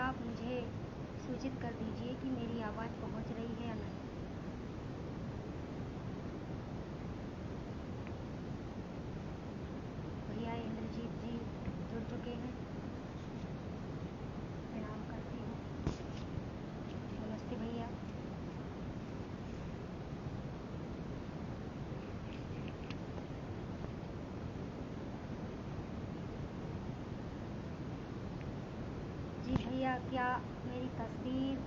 आप मुझे सूचित कर दीजिए कि मेरी आवाज़ पहुंच रही है या नहीं। भैया इंद्रजीत जी जुड़ चुके हैं, प्रणाम करती हूँ। नमस्ते भैया। जी भैया, क्या मेरी तस्वीर,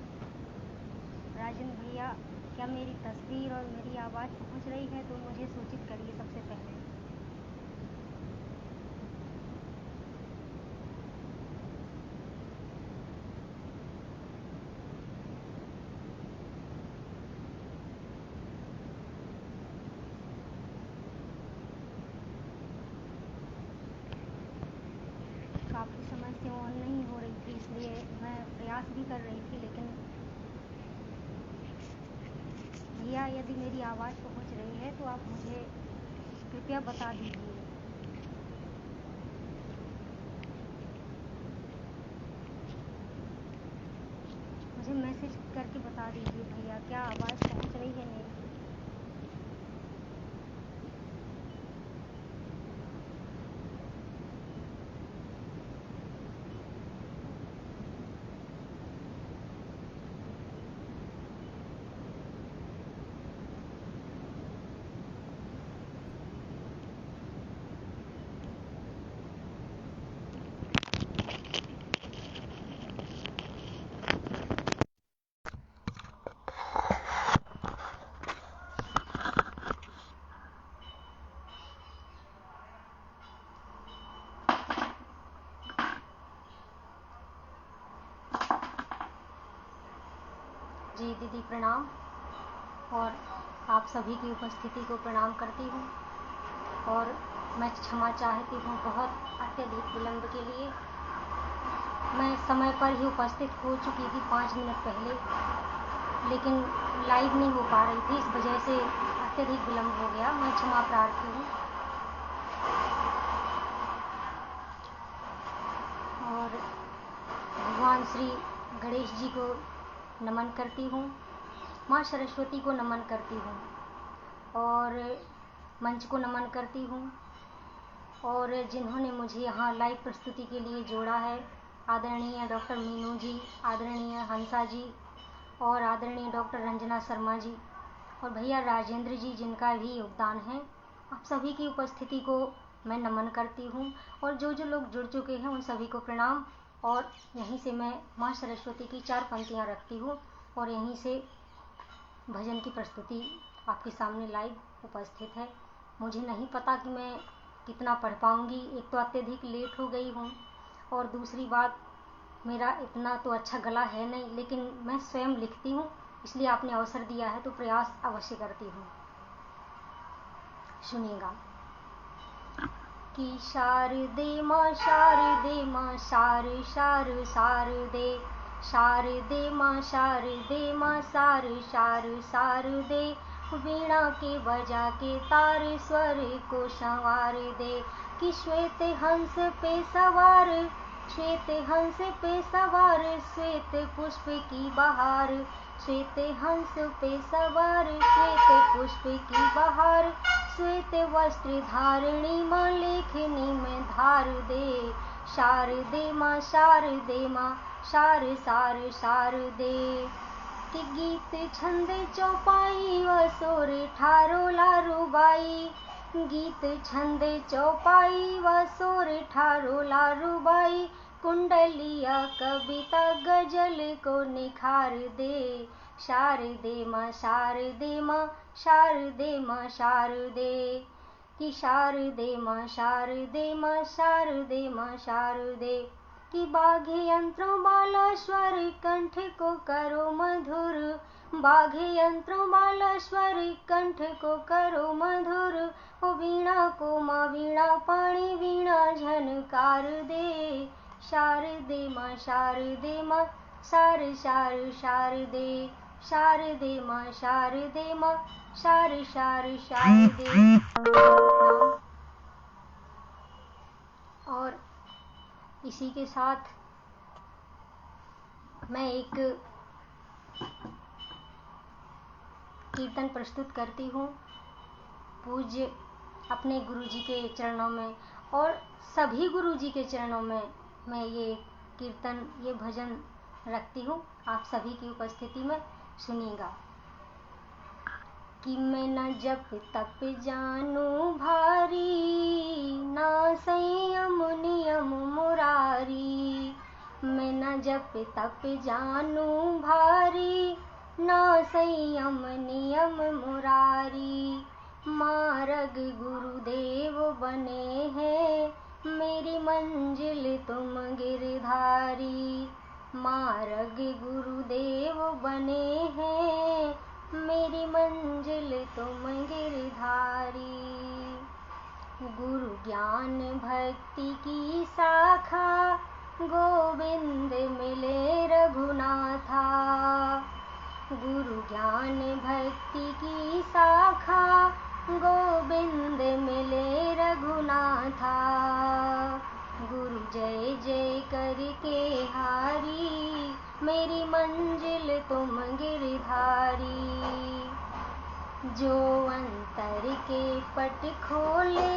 राजन भैया, क्या मेरी तस्वीर और मेरी आवाज़ पहुंच रही है तो मुझे सूचित करिए सबसे पहले। काफ़ी समय से ऑन नहीं हो रही थी, इसलिए मैं प्रयास भी कर रही थी, लेकिन भैया यदि मेरी आवाज़ पहुंच रही है तो आप मुझे कृपया बता दीजिए। मुझे मैसेज करके बता दीजिए भैया, क्या आवाज़ पहुंच रही है मेरी। जी दीदी प्रणाम, और आप सभी की उपस्थिति को प्रणाम करती हूँ, और मैं क्षमा चाहती हूँ बहुत अत्यधिक विलंब के लिए। मैं समय पर ही उपस्थित हो चुकी थी 5 मिनट पहले, लेकिन लाइव नहीं हो पा रही थी, इस वजह से अत्यधिक विलंब हो गया। मैं क्षमा प्रार्थी हूँ। और भगवान श्री गणेश जी को नमन करती हूँ, माँ सरस्वती को नमन करती हूँ, और मंच को नमन करती हूँ, और जिन्होंने मुझे यहाँ लाइव प्रस्तुति के लिए जोड़ा है, आदरणीय डॉक्टर मीनू जी, आदरणीय हंसा जी, और आदरणीय डॉक्टर रंजना शर्मा जी, और भैया राजेंद्र जी, जिनका भी योगदान है। आप सभी की उपस्थिति को मैं नमन करती हूँ, और जो जो लोग जुड़ चुके हैं उन सभी को प्रणाम। और यहीं से मैं माँ सरस्वती की 4 पंक्तियाँ रखती हूँ, और यहीं से भजन की प्रस्तुति आपके सामने लाइव उपस्थित है। मुझे नहीं पता कि मैं कितना पढ़ पाऊँगी, एक तो अत्यधिक लेट हो गई हूँ, और दूसरी बात मेरा इतना तो अच्छा गला है नहीं, लेकिन मैं स्वयं लिखती हूँ, इसलिए आपने अवसर दिया है तो प्रयास अवश्य करती हूँ। सुनिएगा। कि शारदे माँ शारदे माँ शार शार शारदे, शारदे माँ शारदे माँ शार शार शारदे, वीणा के बजा के तार स्वर को संवार दे। कि श्वेत हंस पे सवार, श्वेत हंस पे सवार, श्वेत पुष्प की बहार, श्वेत हंस पे सवार, श्वेत पुष्प की बहार, श्वेत वस्त्र धारणी माँ लेखनी में धार दे। शारदे माँ शारदे माँ शार सार शारदे। कि गीत छंद चौपाई व सोर ठारो लारुबाई, गीत छंद चौपाई व सोर ठारो लारुबाई, कुंडलिया कविता गजल को निखार दे। शारदे माँ शारदे माँ शारदे माँ शारदे। कि शारदे माँ शारदे माँ शारदे माँ शारदे। कि बाघे यंत्रों माला स्वर कंठ को करो मधुर, बाघे यंत्रों माला स्वर कंठ को करो मधुर, ओ वीणा को माँ वीणा पाणी वीणा झनकार दे। शारदे माँ शारदे माँ शार शार शारदे, शारदे माँ शारदे माँ शार शार शारदे। और इसी के साथ मैं एक कीर्तन प्रस्तुत करती हूँ पूज्य अपने गुरुजी के चरणों में और सभी गुरुजी के चरणों में मैं ये कीर्तन, ये भजन रखती हूँ। आप सभी की उपस्थिति में सुनिएगा। कि मैं न जप तप जानू भारी, ना संयम नियम मुरारी। मैं न जप तप जानू भारी, ना संयम नियम मुरारी। मार्ग गुरुदेव बने हैं, मेरी मंजिल तुम गिरधारी। मार्ग गुरुदेव बने हैं, मेरी मंजिल तुम गिरधारी। गुरु ज्ञान भक्ति की शाखा, गोविंद मिले रघुनाथा। गुरु ज्ञान भक्ति की शाखा, गोविंद मिले रघुनाथा। गुरु जय जय करके हारी, मेरी मंजिल तुम गिरधारी। जो अंतर के पट खोले,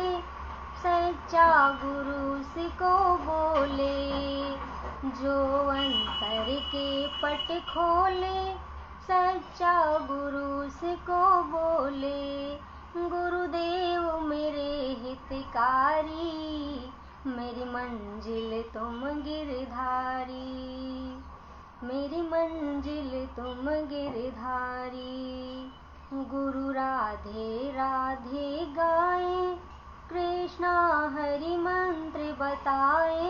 सच्चा गुरु उसको बोले। जो अंतर के पट खोले, सच्चा गुरु उसको बोले। गुरुदेव मेरे हितकारी, मेरी मंजिल तुम गिरधारी। मेरी मंजिल तुम गिरधारी। गुरु राधे राधे गाए, कृष्णा हरि मंत्र बताए।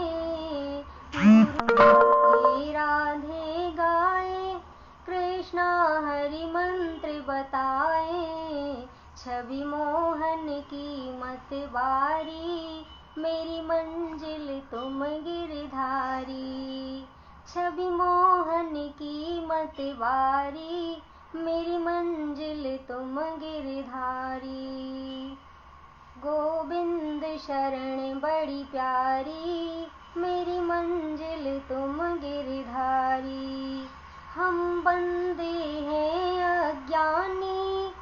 गुरु राधे राधे गाए, कृष्णा हरि मंत्र बताए। छवि मोहन की मतवारी, मेरी मंजिल तुम गिरधारी। छवि मोहन की मतवारी, मेरी मंजिल तुम गिरधारी। गोविंद शरण बड़ी प्यारी, मेरी मंजिल तुम गिरधारी। हम बंदे हैं अज्ञानी,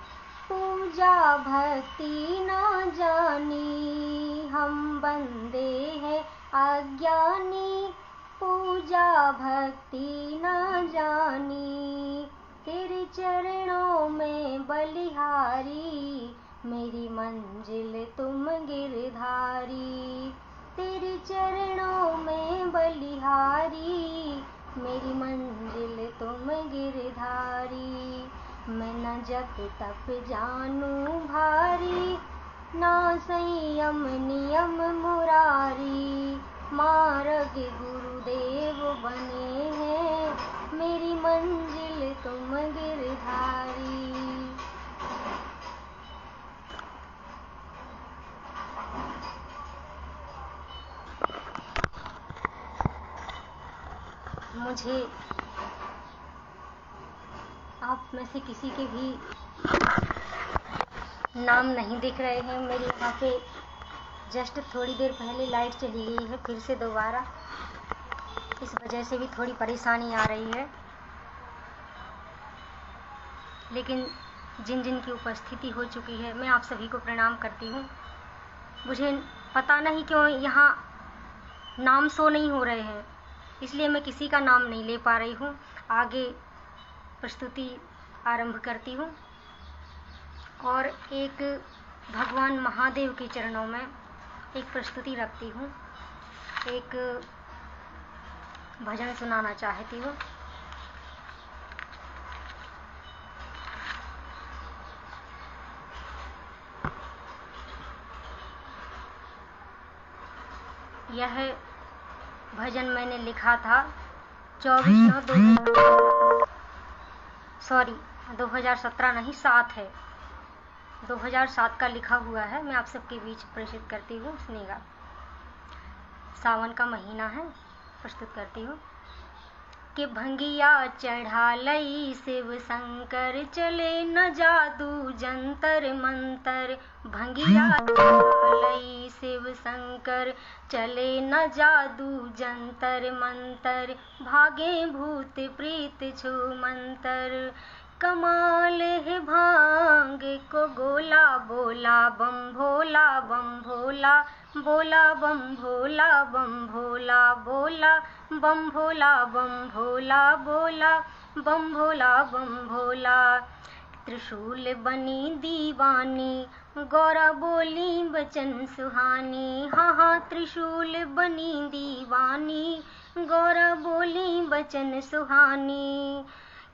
पूजा भक्ति ना जानी। हम बंदे हैं अज्ञानी, पूजा भक्ति ना जानी। तेरे चरणों में बलिहारी, मेरी मंजिल तुम गिरधारी। तेरे चरणों में बलिहारी, मेरी मंजिल तुम गिरधारी। मैं न जप तप जानू भारी, ना संयम नियम मुरारी। मार्ग गुरुदेव बने हैं, मेरी मंजिल तुम गिरधारी। मुझे आप में से किसी के भी नाम नहीं दिख रहे हैं। मेरे यहाँ पे जस्ट थोड़ी देर पहले लाइट चली गई है फिर से दोबारा, इस वजह से भी थोड़ी परेशानी आ रही है। लेकिन जिन जिन की उपस्थिति हो चुकी है, मैं आप सभी को प्रणाम करती हूँ। मुझे पता नहीं क्यों यहाँ नाम शो नहीं हो रहे हैं, इसलिए मैं किसी का नाम नहीं ले पा रही हूँ। आगे प्रस्तुति आरंभ करती हूँ और एक भगवान महादेव के चरणों में एक प्रस्तुति रखती हूँ, एक भजन सुनाना चाहती हूँ। यह भजन मैंने लिखा था 2017 नहीं 7 है, 2007 का लिखा हुआ है। मैं आप सबके बीच प्रेषित करती हूँ, सुनिएगा। सावन का महीना है, प्रस्तुत करती हूँ। कि भंगिया चढ़ा लई शिव शंकर, चले न जादू जंतर मंतर। भंगिया चढ़ा लई शिव शंकर, चले न जादू जंतर मंतर। भागे भूत प्रीत छू मंतर, कमाल है भांग को गोला। बोला बम भोला बम भोला, बोला बम भोला बम भोला, बोला बम भोला बम भोला, बोला बम भोला बम भोला। त्रिशूल बनी दीवानी, गौरा बोली बचन सुहानी। हाँ हाँ त्रिशूल बनी दीवानी, गौरा बोली बचन सुहानी।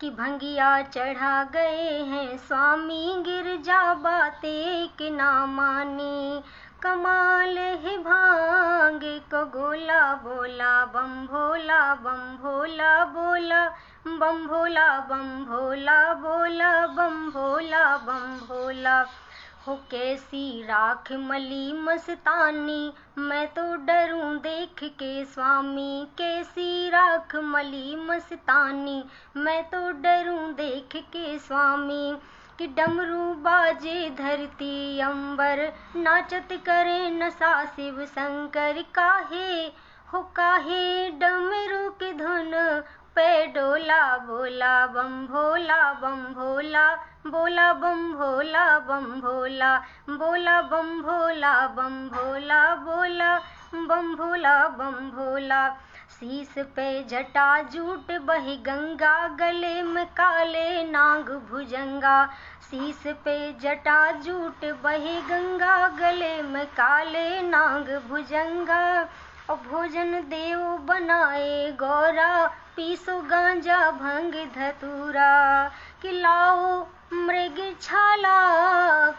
कि भंगिया चढ़ा गए हैं स्वामी, गिरजा बातें कि ना मानी। कमाल है भांग को गोला। बोला बम भोला बम भोला, बोला बम भोला बम भोला, बोला बम भोला बम भोला। हो कैसी राख मली मस्तानी, मैं तो डरूं देख के स्वामी। कैसी राख मली मस्तानी, मैं तो डरूं देख के स्वामी। कि डमरू बाजे धरती अंबर, नाचत करे नशा शिव शंकर। काहे डमरू की धुन पे डोला। बोला बम भोला बम भोला, बोला बम भोला बम भोला, बोला बम भोला बम भोला, बोला बम भोला बम भोला। शीस पे जटा जूट बही गंगा, गले में काले नाग भुजंगा। शीस पे जटा जूट बही गंगा, गले में काले नाग भुजंगा। और भोजन देव बनाए गौरा, पीसो गांजा भंग धतूरा। कि लाओ मृग छाला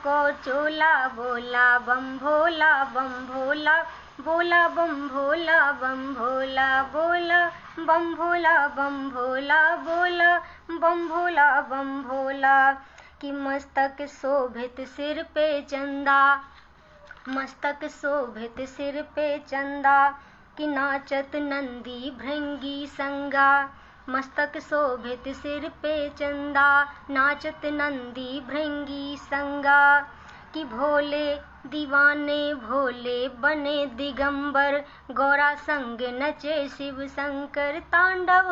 को चोला। बोला बम भोला बम भोला, बोला बम भोला बम भोला, बोला बम भोला बम भोला, बोला बम भोला बम भोला। कि मस्तक शोभित सिर पे चंदा, मस्तक शोभित सिर पे चंदा। कि नाचत नंदी भृंगी संगा। मस्तक शोभित सिर पे चंदा, नाचत नंदी भृंगी संगा। कि भोले दीवाने भोले बने दिगंबर, गौरा संग नचे शिव शंकर। तांडव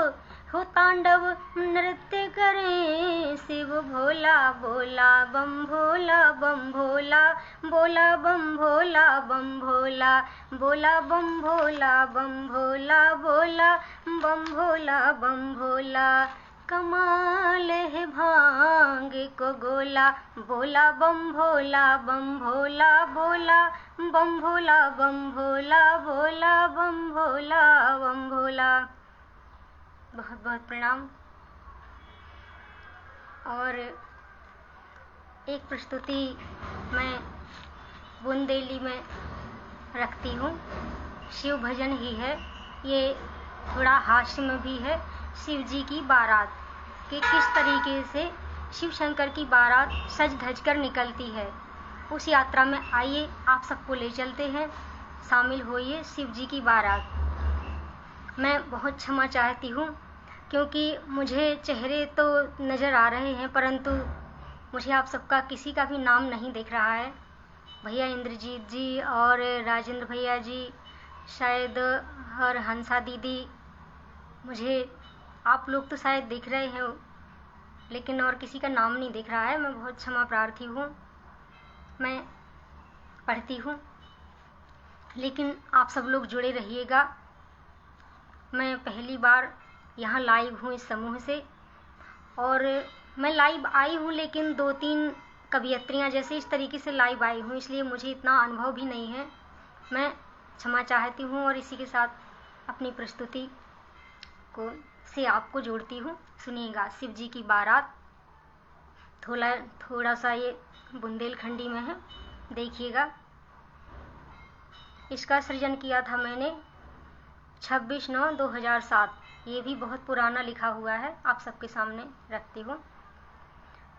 हो तांडव नृत्य करें शिव भोला। बोला बम भोला बम भोला, बोला बम भोला बम भोला, बोला बम भोला बम भोला, बोला बम भोला बम भोला। कमाल है भांग को गोला। बोला बम भोला बम भोला, बोला बम भोला बम भोला, बोला बम भोला बम भोला। बहुत बहुत प्रणाम। और एक प्रस्तुति मैं बुंदेली में रखती हूँ। शिव भजन ही है ये, थोड़ा हास्य में भी है। शिव जी की बारात कि किस तरीके से शिव शंकर की बारात सज धज कर निकलती है, उस यात्रा में आइए आप सबको ले चलते हैं, शामिल होइए शिव जी की बारात। मैं बहुत क्षमा चाहती हूँ क्योंकि मुझे चेहरे तो नज़र आ रहे हैं परंतु मुझे आप सबका किसी का भी नाम नहीं दिख रहा है। भैया इंद्रजीत जी और राजेंद्र भैया जी शायद और हंसा दीदी, मुझे आप लोग तो शायद दिख रहे हैं लेकिन और किसी का नाम नहीं दिख रहा है। मैं बहुत क्षमा प्रार्थी हूँ। मैं पढ़ती हूँ लेकिन आप सब लोग जुड़े रहिएगा। मैं पहली बार यहाँ लाइव हूँ इस समूह से, और मैं लाइव आई हूँ लेकिन 2-3 कवियत्रियाँ जैसे इस तरीके से लाइव आई हूँ, इसलिए मुझे इतना अनुभव भी नहीं है। मैं क्षमा चाहती हूँ और इसी के साथ अपनी प्रस्तुति को से आपको जोड़ती हूँ। सुनिएगा शिव जी की बारात। थोड़ा सा ये बुंदेलखंडी में है, देखिएगा। इसका सृजन किया था मैंने 26/9/2007। ये भी बहुत पुराना लिखा हुआ है, आप सबके सामने रखती हूँ।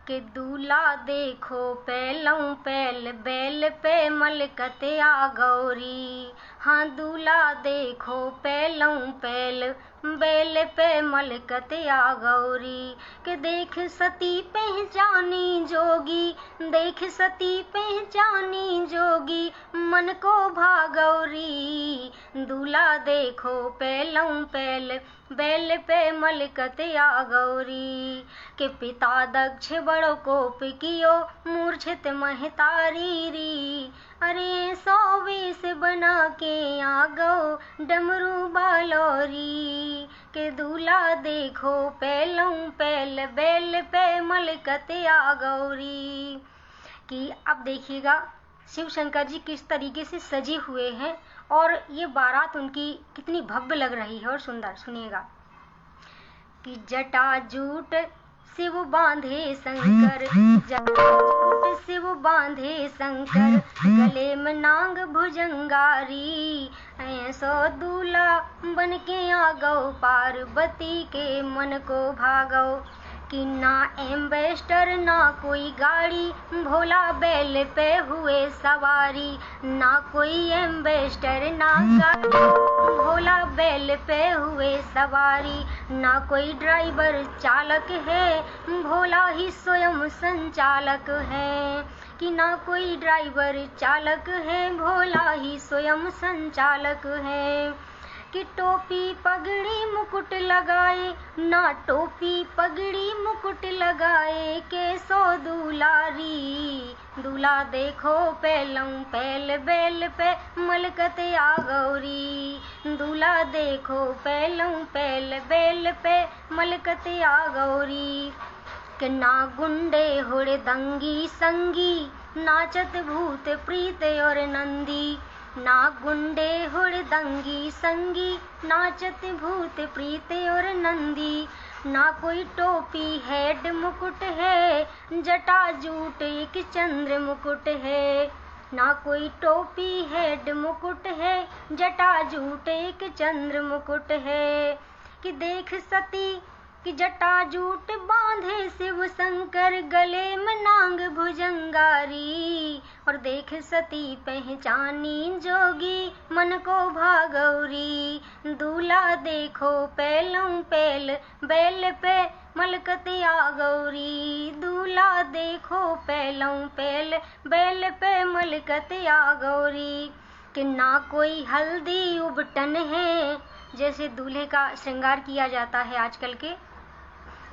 कि दूल्हा देखो पहलऊ पहल बैल पे मलकत आ गौरी। हाँ दूल्हा देखो पहलऊ पहल बैल पे मलकत आ गौरी। कि देख सती पहचानी जोगी, देख सती पहचानी जोगी, मन को भागौरी। दूल्हा देखो पहलऊ पहल बैल पे मलकत आ गौरी। के पिता दक्ष बड़ो कोप कियो, मूर्छित महतारी री। अरे 100 वेश बना के आ गो डमरू बालोरी। के दूल्हा देखो पहलऊ पहल बैल पे मलकत आ गौरी। कि अब देखिएगा शिव शंकर जी किस तरीके से सजे हुए हैं और ये बारात उनकी कितनी भव्य लग रही है और सुंदर। सुनिएगा कि जटाजूट शिव बांधे शंकर, जटाजूट शिव बांधे शंकर, गले में नांग भुजंगारी। ऐसो दूल्हा बन के आ गौ पार्वती के मन को भागो। कि ना एम्बेस्टर ना कोई गाड़ी, भोला बैल पे हुए सवारी। ना कोई एम्बेस्टर ना गाड़ी, भोला बैल पे हुए सवारी। ना कोई ड्राइवर चालक है, भोला ही स्वयं संचालक है। कि ना कोई ड्राइवर चालक है, भोला ही स्वयं संचालक है। कि टोपी पगड़ी मुकुट लगाए, ना टोपी पगड़ी मुकुट लगाए, के सो दुलारी। दूल्हा देखो पहलऊ पहल बैल पे मलकत आ गौरी। दूल्हा देखो पहलऊ पहल बैल पे मलकत आ गौरी। कि ना गुंडे हुड़दंगी संगी, नाचत भूत प्रीत और नंदी। ना गुंडे हुड़दंगी संगी, नाचत भूत प्रीत और नंदी। ना कोई टोपी हेड मुकुट है, जटाजूट एक चंद्र मुकुट है। ना कोई टोपी हेड मुकुट है, जटाजूट एक चंद्र मुकुट है। कि देख सती कि जटाजूट बांधे शिव शंकर, गले में नांग भुजंगारी। और देख सती पहचानी जोगी, मन को भागौरी। दूल्हा देखो पहलऊ पहल बैल पे मलकत आ गौरी। दूल्हा देखो पहलऊ पहल बैल पे मलकत आ गौरी। कि ना कोई हल्दी उबटन है, जैसे दूल्हे का श्रृंगार किया जाता है आजकल के,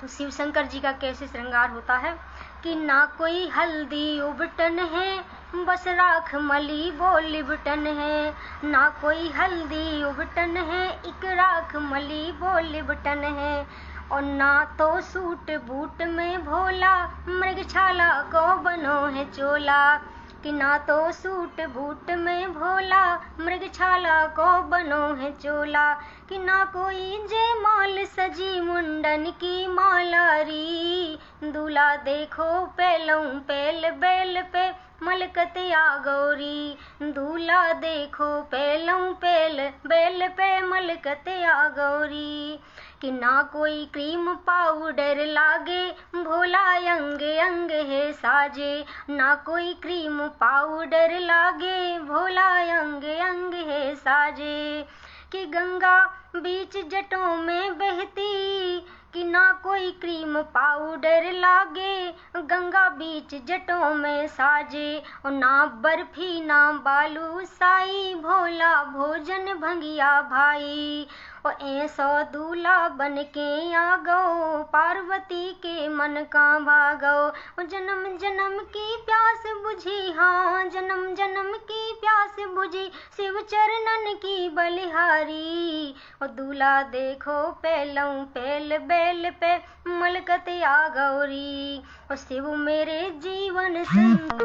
तो शिव शंकर जी का कैसे श्रृंगार होता है। कि ना कोई हल्दी उबटन है, बस राख मली वो लिबटन है। ना कोई हल्दी उबटन है, एक राख मली वो लिबटन है। और ना तो सूट बूट में भोला, मृगछाला को बनो है चोला। कि ना तो सूट बूट में भोला, मृगछाला को बनो है चोला। कि ना कोई जयमाल सजी मुंडन की मालारी। दूल्हा देखो पहलऊ पहल बैल पे मलकत आ गौरी। दूल्हा देखो पहलऊ पहल बैल पे मलकत आ गौरी। कि ना कोई क्रीम पाउडर लागे, भोला अंग अंग है साजे। ना कोई क्रीम पाउडर लागे, भोला अंग अंग है साजे। कि गंगा बीच जटों में बहती, कि ना कोई क्रीम पाउडर लागे, गंगा बीच जटों में साजे। और ना बर्फी ना बालू साई, भोला भोजन भंगिया भाई। और ऐसो दूल्हा बन के आ गो, पार्वती के मन का भागो। जन्म जन्म की प्यास बुझी, हाँ जन्म जन्म की प्यास बुझी, शिव चरणन की बलिहारी। और दूल्हा देखो पहलऊ पहल बैल पे मलकत आ गौरी। और शिव मेरे जीवन संगी,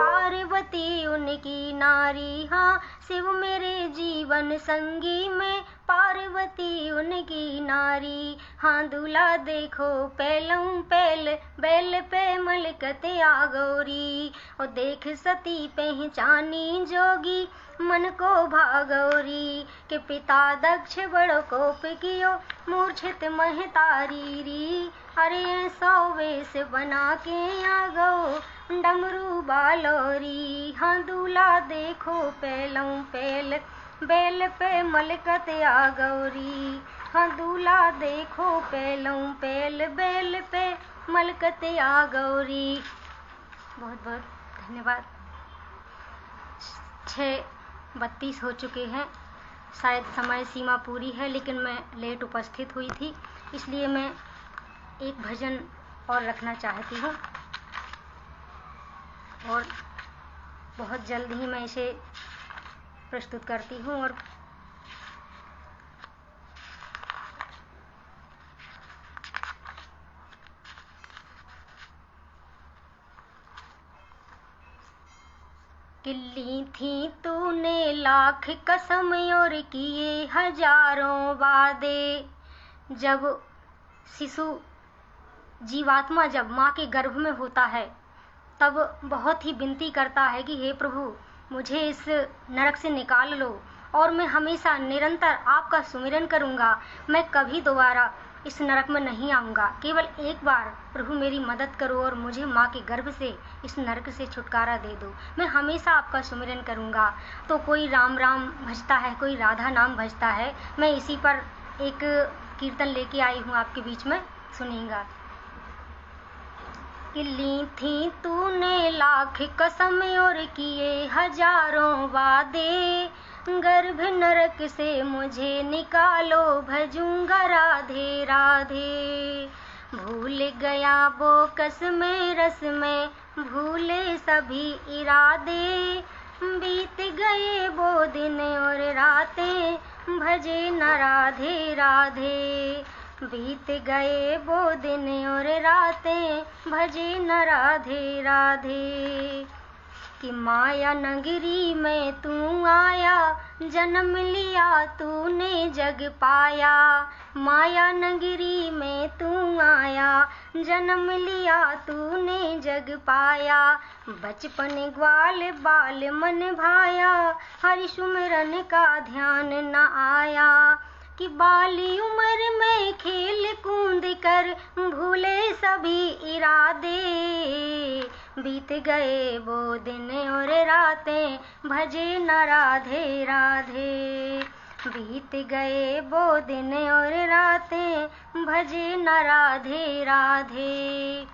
पार्वती उनकी नारी। हाँ शिव मेरे जीवन संगी में पार्वती उनकी नारी। हाँ दूल्हा देखो पहलम पहल, बैल पे मलकत आ गौरी। और देख सती पहचानी जोगी, मन को भागौरी। के पिता दक्ष बड़ो कोप कियो, मूर्छित महतारी री। अरे 100 वेश बना के आ गो, डमरू बालोरी। हाँ दूल्हा देखो पहलम पहल, बैल पे मलकत आ गौरी। हाँ दूल्हा देखो पहलम पहल, बैल पे मलकत आ गौरी। बहुत बहुत धन्यवाद। 6:32 हो चुके हैं। शायद समय सीमा पूरी है, लेकिन मैं लेट उपस्थित हुई थी, इसलिए मैं एक भजन और रखना चाहती हूँ और बहुत जल्द ही मैं इसे प्रस्तुत करती हूँ। और ली थी तूने लाख कसम और किए हजारों वादे। जब शिशु जीवात्मा जब माँ के गर्भ में होता है, तब बहुत ही विनती करता है कि हे प्रभु, मुझे इस नरक से निकाल लो और मैं हमेशा निरंतर आपका सुमिरन करूँगा। मैं कभी दोबारा इस नरक में नहीं आऊँगा। केवल एक बार प्रभु मेरी मदद करो और मुझे माँ के गर्भ से इस नरक से छुटकारा दे दो। मैं हमेशा आपका सुमिरन करूँगा। तो कोई राम राम भजता है, कोई राधा नाम भजता है। मैं इसी पर एक कीर्तन लेके आई हूँ आपके बीच में, सुनिएगा। ली थी तूने लाख कसम और किए हजारों वादे। गर्भ नरक से मुझे निकालो, भजूंगा राधे राधे। भूल गया वो कसमें रस में, भूले सभी इरादे। बीत गए वो दिन और रातें, भजे न राधे राधे। बीत गए वो दिन और रातें, भजे न राधे राधे। कि माया नगरी में तू आया, जन्म लिया तूने जग पाया। माया नगरी में तू आया, जन्म लिया तूने जग पाया। बचपन ग्वाल बाल मन भाया, हरि सुमिरन का ध्यान न आया। कि बाली उम्र में खेल कूद कर, भूले सभी इरादे। बीत गए वो दिन और रातें, भजे न राधे राधे। बीत गए वो दिन और रातें, भजे न राधे राधे।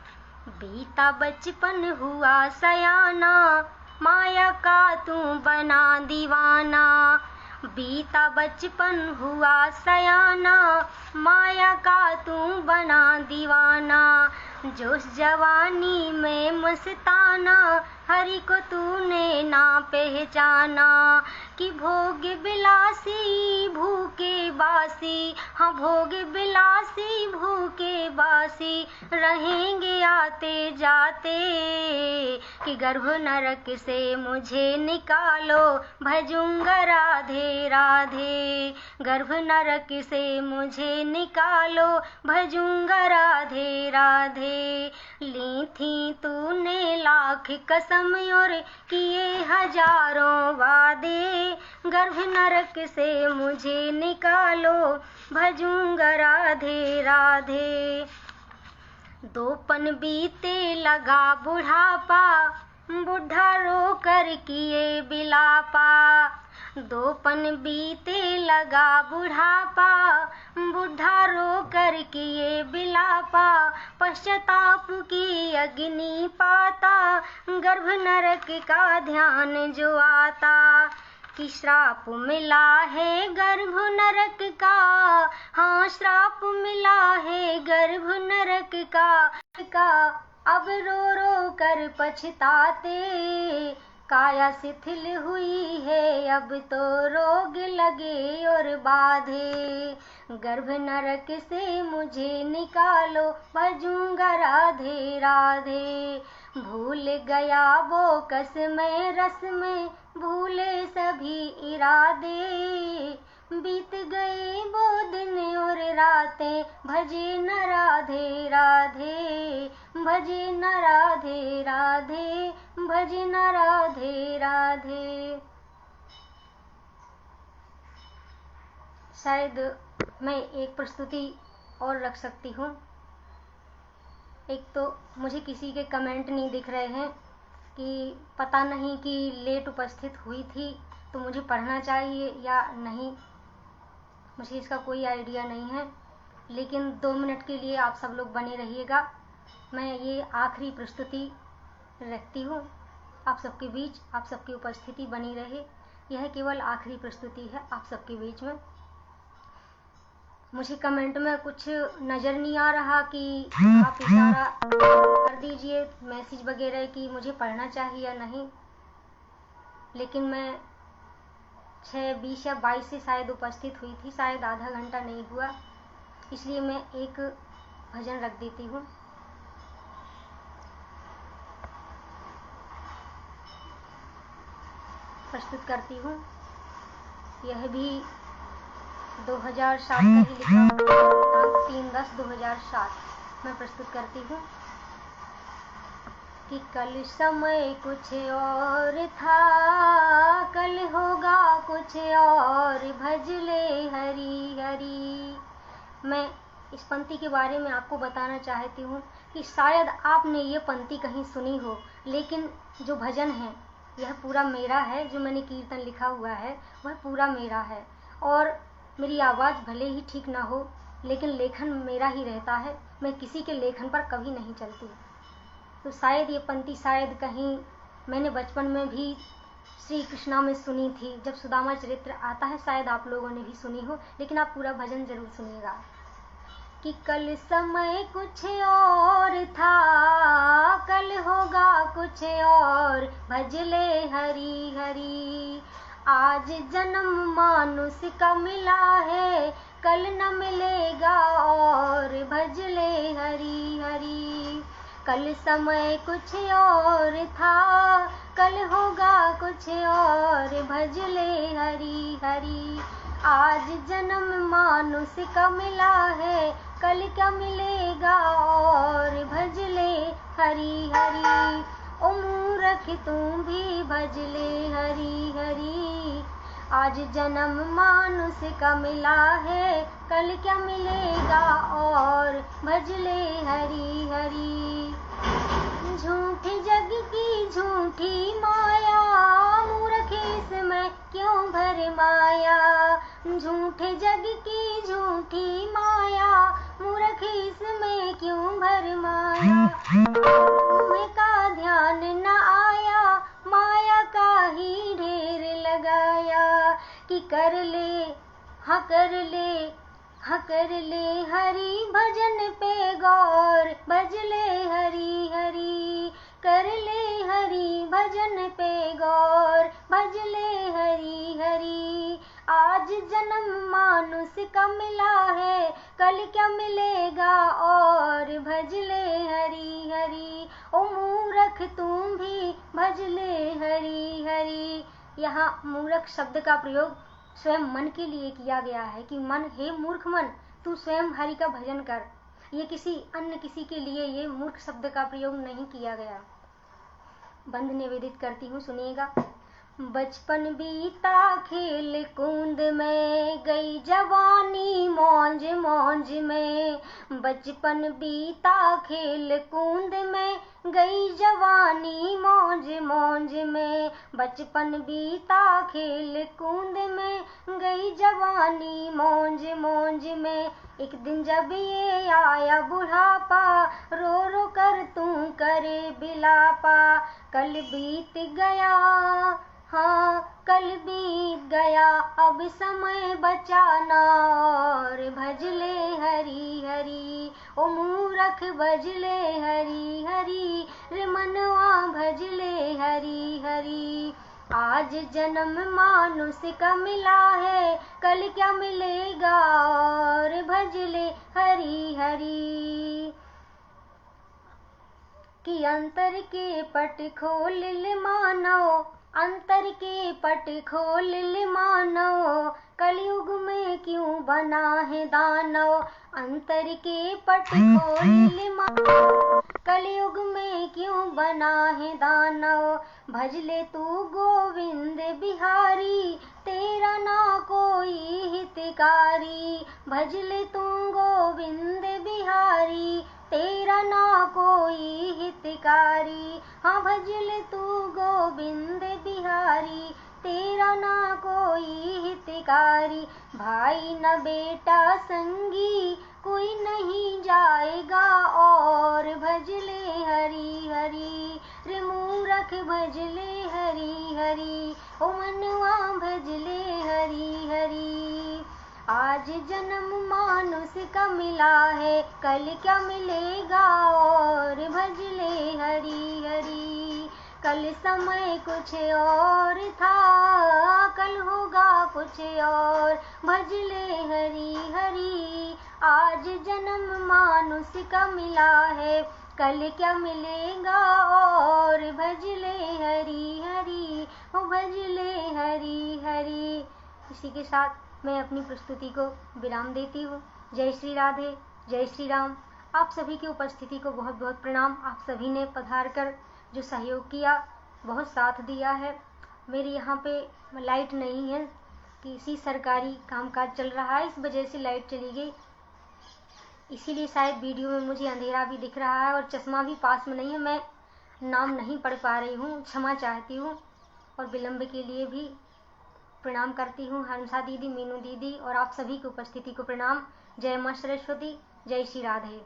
बीता बचपन हुआ सयाना, माया का तू बना दीवाना। बीता बचपन हुआ सयाना, माया का तू बना दीवाना। जोश जवानी में मस्ताना, हरि को तूने ना पहचाना। कि भोग बिलासी भूखे बासी, हाँ भोग बिलासी भूखे बासी रहेंगे आते जाते। कि गर्भ नरक से मुझे निकालो, भजूंगा राधे राधे। गर्भ नरक से मुझे निकालो, भजूंगा राधे राधे। ली थी तूने लाख कसम और किए हजारों वादे। गर्भ नरक से मुझे निकालो, भजूंगा राधे राधे। दोपन बीते लगा बुढ़ापा, बुढ़ा रो कर किए बिलापा। दोपन बीते लगा बुढ़ापा, बुढ़ा रो कर किए बिलापा। पश्चाताप की अग्नि पाता, गर्भ नरक का ध्यान जो आता। कि श्राप मिला है गर्भ नरक का, हाँ श्राप मिला है गर्भ नरक का। अब रो रो कर पछताते, काया शिथिल हुई है अब तो रोग लगे और बाधे। गर्भ नरक से मुझे निकालो, भजूंगा राधे राधे। भूल गया वो कसमें रस में, भूले सभी इरादे। बीत गए वो दिन और रातें, भजे न राधे राधे, भजे न राधे राधे, भजे न राधे राधे। शायद मैं एक प्रस्तुति और रख सकती हूँ। एक तो मुझे किसी के कमेंट नहीं दिख रहे हैं कि पता नहीं कि लेट उपस्थित हुई थी तो मुझे पढ़ना चाहिए या नहीं, मुझे इसका कोई आइडिया नहीं है। लेकिन 2 मिनट के लिए आप सब लोग बने रहिएगा। मैं ये आखिरी प्रस्तुति रखती हूँ आप सबके बीच, आप सबकी उपस्थिति बनी रहे। यह केवल आखिरी प्रस्तुति है आप सबके बीच में। मुझे कमेंट में कुछ नज़र नहीं आ रहा कि आप इशारा कर दीजिए मैसेज वगैरह कि मुझे पढ़ना चाहिए या नहीं, लेकिन मैं 6:20 या 22 से शायद उपस्थित हुई थी, शायद आधा घंटा नहीं हुआ, इसलिए मैं एक भजन रख देती हूँ। प्रस्तुत करती हूँ। यह भी 2007 का ही लिखा हुआ, 3/10/2007 मैं प्रस्तुत करती हूँ कि कल समय कुछ और था, कल होगा कुछ और, भजले हरी हरी। मैं इस पंक्ति के बारे में आपको बताना चाहती हूँ कि शायद आपने ये पंक्ति कहीं सुनी हो, लेकिन जो भजन है यह पूरा मेरा है। जो मैंने कीर्तन लिखा हुआ है वह पूरा मेरा है, और मेरी आवाज़ भले ही ठीक ना हो लेकिन लेखन मेरा ही रहता है। मैं किसी के लेखन पर कभी नहीं चलती। तो शायद ये पंक्ति शायद कहीं मैंने बचपन में भी श्री कृष्णा में सुनी थी, जब सुदामा चरित्र आता है, शायद आप लोगों ने भी सुनी हो। लेकिन आप पूरा भजन जरूर सुनिएगा कि कल समय कुछ और था, कल होगा कुछ और, भजले हरी हरी। आज जन्म मानुष का मिला है, कल न मिलेगा और, भजले हरी हरी। कल समय कुछ और था, कल होगा कुछ और, भजले हरी हरी। आज जन्म मानुष का मिला है, कल क्या मिलेगा और, भजले हरी हरी। ओ मूर्ख तुम भी भजले हरी हरी। आज जन्म मानुष का मिला है, कल क्या मिलेगा और, भजले हरी हरी। झूठी जग की झूठी माया, मूर्ख इसमें क्यों भर माया। झूठे जग की झूठी माया, मूर्ख इसमें क्यों भर माया। तुम्हें का ध्यान न आया, माया का ही ढेर लगाया। कि कर ले हाँ कर ले, हाँ कर ले हरि भजन पे गौर, भजले हरी हरी। कर ले हरि भजन पे गौर, भजले हरी हरी। आज जन्म मानुष का मिला है, कल क्या मिलेगा और, भजले हरी हरी। ओ मूर्ख तुम भी भजले हरी हरी। यहाँ मूर्ख शब्द का प्रयोग स्वयं मन के लिए किया गया है कि मन, हे मूर्ख मन, तू स्वयं हरि का भजन कर। ये किसी अन्य किसी के लिए ये मूर्ख शब्द का प्रयोग नहीं किया गया। बंद निवेदित करती हूँ, सुनिएगा। बचपन बीता खेल कूद में, गई जवानी मौज मौज में। बचपन बीता खेल कूद में, गई जवानी मौज मौज में। बचपन बीता खेल कूद में, गई जवानी मौज मौज में। एक दिन जब ये आया बुढ़ापा, रो रो कर तू करे बिलापा। कल बीत गया, हाँ कल बीत गया, अब समय बचाना और, भजले हरी हरी। ओ मूर्ख भजले हरी हरी, रे मनवा भजले हरी हरी। आज जन्म मानुष का मिला है, कल क्या मिलेगा और, भजले हरी हरी। कि अंतर के पट खोल ले मानो, अंतर के पट खोल ले मानो। कलयुग क्यों बना है दानव, अंतर के पट खोल ले माँ। कलयुग में क्यों बना है दानव, भज ले तू गोविंद बिहारी, तेरा ना कोई हितकारी। भज ले तू गोविंद बिहारी, तेरा ना कोई हितकारी। हाँ भज ले तू गोविंद बिहारी, तेरा ना कोई हितकारी। भाई न बेटा संगी कोई नहीं जाएगा और, भज ले हरि हरि रे मूरख भज ले हरि हरि, ओ मनवा भज ले हरि हरि। आज जन्म मानुष का मिला है, कल क्या मिलेगा और, भज ले हरि हरि। कल समय कुछ और था, कल होगा कुछ और, भज ले हरि हरि। आज जन्म मानुष का मिला है, कल क्या मिलेगा और, भज ले हरि हरि, ओ भज ले हरि हरि। इसी के साथ मैं अपनी प्रस्तुति को विराम देती हूँ। जय श्री राधे, जय श्री राम। आप सभी की उपस्थिति को बहुत बहुत प्रणाम। आप सभी ने पधार कर जो सहयोग किया, बहुत साथ दिया है। मेरे यहाँ पे लाइट नहीं है, किसी सरकारी कामकाज चल रहा है, इस वजह से लाइट चली गई, इसीलिए शायद वीडियो में मुझे अंधेरा भी दिख रहा है और चश्मा भी पास में नहीं है। मैं नाम नहीं पढ़ पा रही हूँ, क्षमा चाहती हूँ और विलंब के लिए भी प्रणाम करती हूँ। हंसा दीदी, मीनू दीदी और आप सभी की उपस्थिति को प्रणाम। जय माँ सरस्वती, जय श्री राधे।